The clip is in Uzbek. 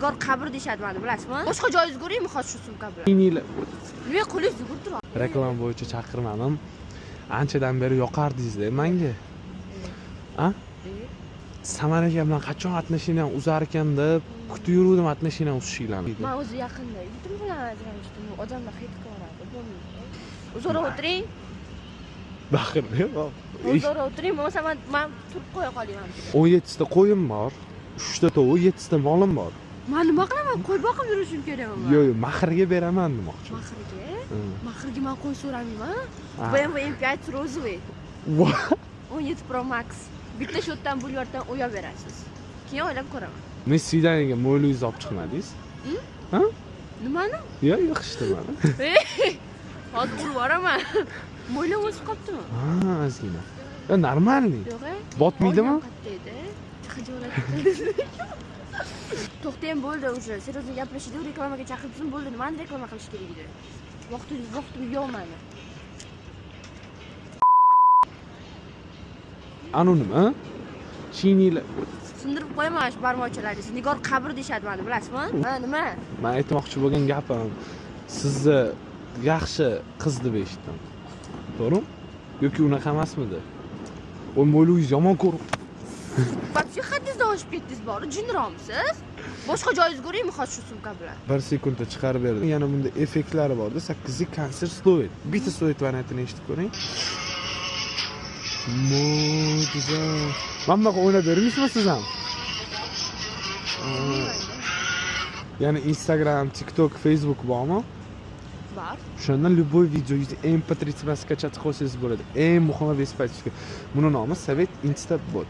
Nigor qabr deyshadi meni, bilasizmi? Boshqa joyingiz ko'ringmi hozir shu sumka bilan? Nima qo'lingiz yugurib turadi? Reklama bo'yicha chaqirmadim. Anchadan beri yoqardingiz-da menga. A? Samaraga bilan qachon atnashingdan uzar ekan deb kutib yuruvdim atnashingdan uzishinglarni. Men o'zi yaqinda yutim bilan ajrashdim. Odamlar hid ko'radi, bo'lmaydi. O'zaro o'tiring. Baqirma. O'zaro o'tiring, bo'lmasa men turib qo'ya qolayman. 17 ta qo'yim bor. 3 ta tovuq, 7 ta molim bor. Men nima qilaman? Qo'y boqib yurishim kerakmi? Yo'q, mahrga beraman demoqchi. Mahrga? Mahrga men qo'y so'ramayman. BMW M5 розовый. 17 Pro Max. Bitta shotdan bulyardan o'yab berasiz. Keyin o'ylab ko'raman. Men Sidaniga mo'ylingizni olib chiqmadingiz? Ha? Nimani? Yo'q, ishtimani. Hozir urib boraman. Mo'yla o'sib qoptimi? Ha, ozgina. Ya normalniy. Yo'q. Botmaydimi? To'xtang, bo'ldi уже. Serozga gaplashdik, reklamaga chaqirdim, bo'ldi. Nimani reklama qilish kerak edi? Vaqtim yo'q meni. Anu nima? Chiniylar. Sindirib qo'yaman shu barmoqchalaringiz. Nigor qabr deyshadi meni, bilasizmi? Ha, nima? Men aytmoqchi bo'lgan gapim, sizni yaxshi qiz deb eshitdim. To'g'rimi? Yoki unaqa emasmidi? O mo'ylingiz yomon ko'rib. Вообще haddingizdan oshib ketdingiz bor. Jinromsiz? Boshqa joyingiz ko'ringmi hozir shu sumka bilan? 1 sekundda chiqarib berdim. Yana bunda effektlari bor-da, 8 konsert stoyt. Bitta stoyt variantini eshitib ko'ring. Mo'jiza. Mana bunaqa o'ynab bermaysizmi siz ham? Ya'ni Instagram, TikTok, Facebook bormi? Bor. O'shandan любой videoyingizni MP3 skачать qilsangiz bo'ladi. Eng muhimi buni nomi Sovet Instabot.